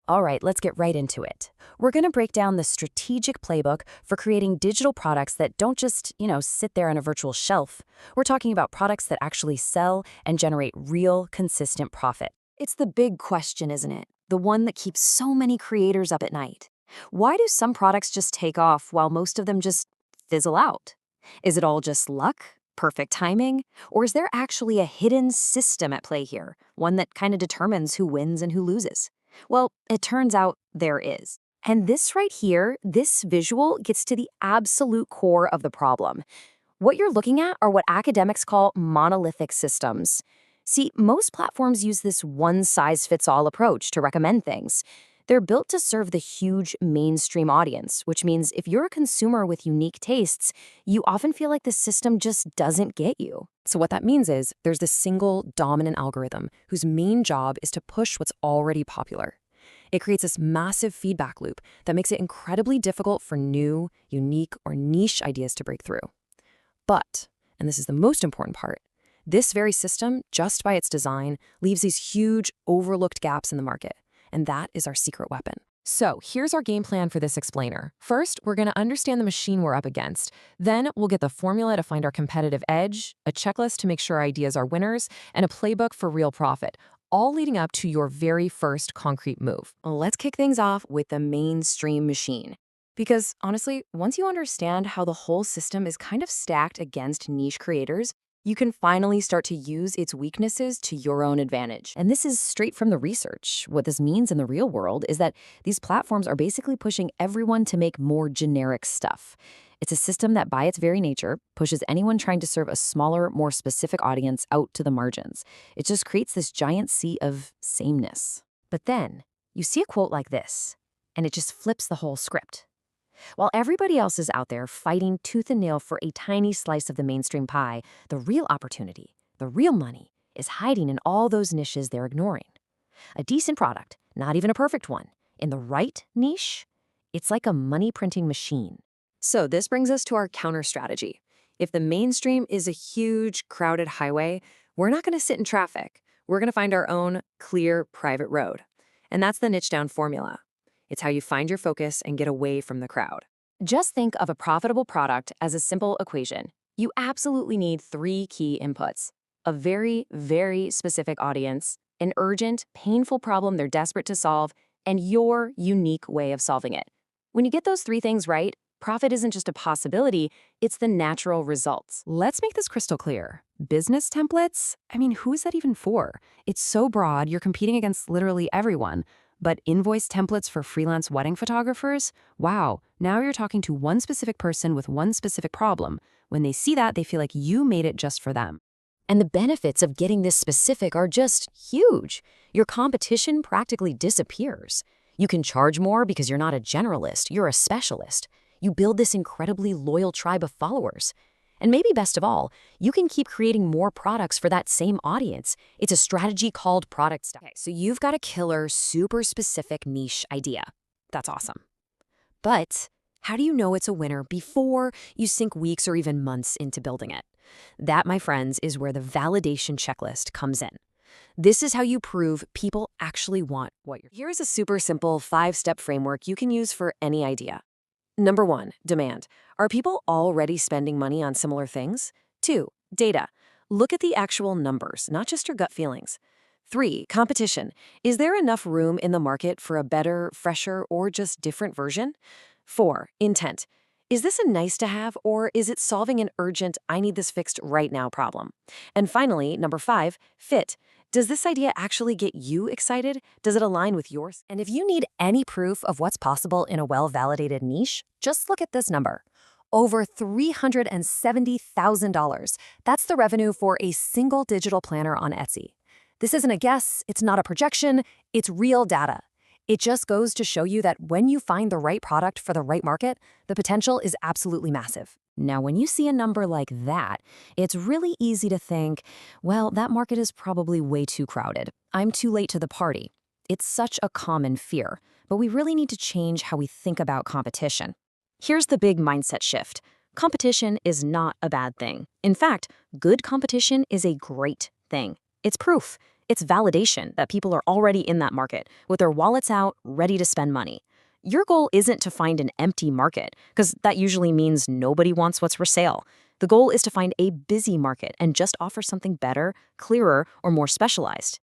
All right, let's get right into it. We're going to break down the strategic playbook for creating digital products that don't just, sit there on a virtual shelf. We're talking about products that actually sell and generate real, consistent profit. It's the big question, isn't it? The one that keeps so many creators up at night. Why do some products just take off while most of them just fizzle out? Is it all just luck? Perfect timing? Or is there actually a hidden system at play here, one that kind of determines who wins and who loses? Well, it turns out there is. And this right here, this visual gets to the absolute core of the problem. What you're looking at are what academics call monolithic systems. See, most platforms use this one-size-fits-all approach to recommend things. They're built to serve the huge mainstream audience, which means if you're a consumer with unique tastes, you often feel like the system just doesn't get you. So what that means is there's this single dominant algorithm whose main job is to push what's already popular. It creates this massive feedback loop that makes it incredibly difficult for new, unique, or niche ideas to break through. But, and this is the most important part, this very system, just by its design, leaves these huge, overlooked gaps in the market. And that is our secret weapon. So here's our game plan for this explainer. First, we're going to understand the machine we're up against. Then we'll get the formula to find our competitive edge, a checklist to make sure our ideas are winners, and a playbook for real profit, all leading up to your very first concrete move. Let's kick things off with the mainstream machine. Because honestly, once you understand how the whole system is kind of stacked against niche creators, you can finally start to use its weaknesses to your own advantage. And this is straight from the research. What this means in the real world is that these platforms are basically pushing everyone to make more generic stuff. It's a system that, by its very nature, pushes anyone trying to serve a smaller, more specific audience out to the margins. It just creates this giant sea of sameness. But then, you see a quote like this, and it just flips the whole script. While everybody else is out there fighting tooth and nail for a tiny slice of the mainstream pie, the real opportunity, the real money, is hiding in all those niches they're ignoring. A decent product, not even a perfect one, in the right niche, it's like a money-printing machine. So this brings us to our counter strategy. If the mainstream is a huge, crowded highway, we're not going to sit in traffic. We're going to find our own clear, private road. And that's the niche down formula. It's how you find your focus and get away from the crowd. Just think of a profitable product as a simple equation. You absolutely need 3 key inputs: a very, very specific audience, an urgent, painful problem they're desperate to solve, and your unique way of solving it. When you get those 3 things right, profit isn't just a possibility, it's the natural results. Let's make this crystal clear. Business templates? I mean, who is that even for? It's so broad, you're competing against literally everyone. But invoice templates for freelance wedding photographers? Wow, now you're talking to one specific person with one specific problem. When they see that, they feel like you made it just for them. And the benefits of getting this specific are just huge. Your competition practically disappears. You can charge more because you're not a generalist, you're a specialist. You build this incredibly loyal tribe of followers. And maybe best of all, you can keep creating more products for that same audience. It's a strategy called product style. Okay, so you've got a killer, super specific niche idea. That's awesome. But how do you know it's a winner before you sink weeks or even months into building it? That, my friends, is where the validation checklist comes in. This is how you prove people actually want what you're. Here's a super simple 5-step framework you can use for any idea. Number 1, demand. Are people already spending money on similar things? 2, data. Look at the actual numbers, not just your gut feelings. 3, competition. Is there enough room in the market for a better, fresher, or just different version? 4, intent. Is this a nice to have, or is it solving an urgent, I need this fixed right now problem? And finally, number 5, fit. Does this idea actually get you excited? Does it align with yours? And if you need any proof of what's possible in a well-validated niche, just look at this number. Over $370,000. That's the revenue for a single digital planner on Etsy. This isn't a guess, it's not a projection, it's real data. It just goes to show you that when you find the right product for the right market, the potential is absolutely massive. Now, when you see a number like that, it's really easy to think, well, that market is probably way too crowded. I'm too late to the party. It's such a common fear, but we really need to change how we think about competition. Here's the big mindset shift. Competition is not a bad thing. In fact, good competition is a great thing. It's proof. It's validation that people are already in that market, with their wallets out, ready to spend money. Your goal isn't to find an empty market, because that usually means nobody wants what's for sale. The goal is to find a busy market and just offer something better, clearer, or more specialized.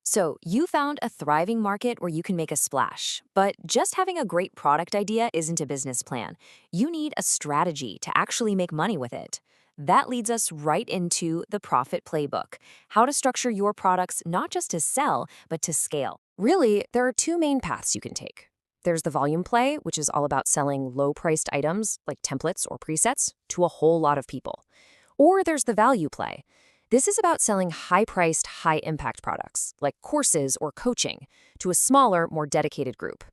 So, you found a thriving market where you can make a splash. But just having a great product idea isn't a business plan. You need a strategy to actually make money with it. That leads us right into the Profit Playbook, how to structure your products not just to sell, but to scale. Really, there are two main paths you can take. There's the volume play, which is all about selling low-priced items like templates or presets to a whole lot of people. Or there's the value play. This is about selling high-priced, high-impact products, like courses or coaching, to a smaller, more dedicated group.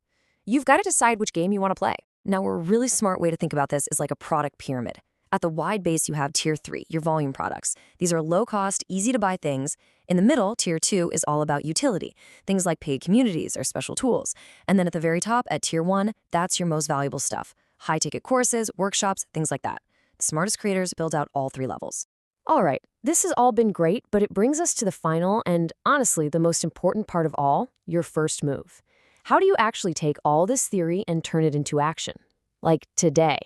You've got to decide which game you want to play. Now, a really smart way to think about this is like a product pyramid. At the wide base, you have Tier 3, your volume products. These are low-cost, easy-to-buy things. In the middle, Tier 2 is all about utility, things like paid communities or special tools. And then at the very top, at Tier 1, that's your most valuable stuff. High-ticket courses, workshops, things like that. The smartest creators build out all three levels. All right, this has all been great, but it brings us to the final and, honestly, the most important part of all, your first move. How do you actually take all this theory and turn it into action? Like today.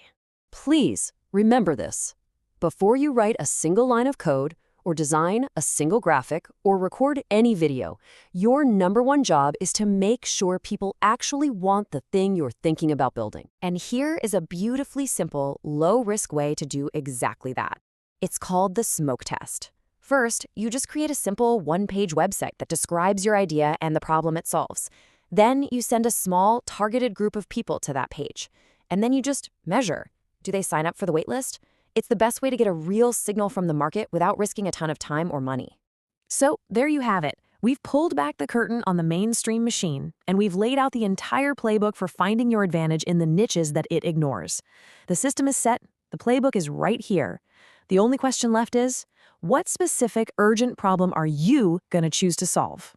Please remember this. Before you write a single line of code, or design a single graphic, or record any video, your number one job is to make sure people actually want the thing you're thinking about building. And here is a beautifully simple, low-risk way to do exactly that. It's called the smoke test. First, you just create a simple one-page website that describes your idea and the problem it solves. Then you send a small, targeted group of people to that page. And then you just measure. Do they sign up for the waitlist? It's the best way to get a real signal from the market without risking a ton of time or money. So there you have it. We've pulled back the curtain on the mainstream machine, and we've laid out the entire playbook for finding your advantage in the niches that it ignores. The system is set. The playbook is right here. The only question left is, what specific urgent problem are you going to choose to solve?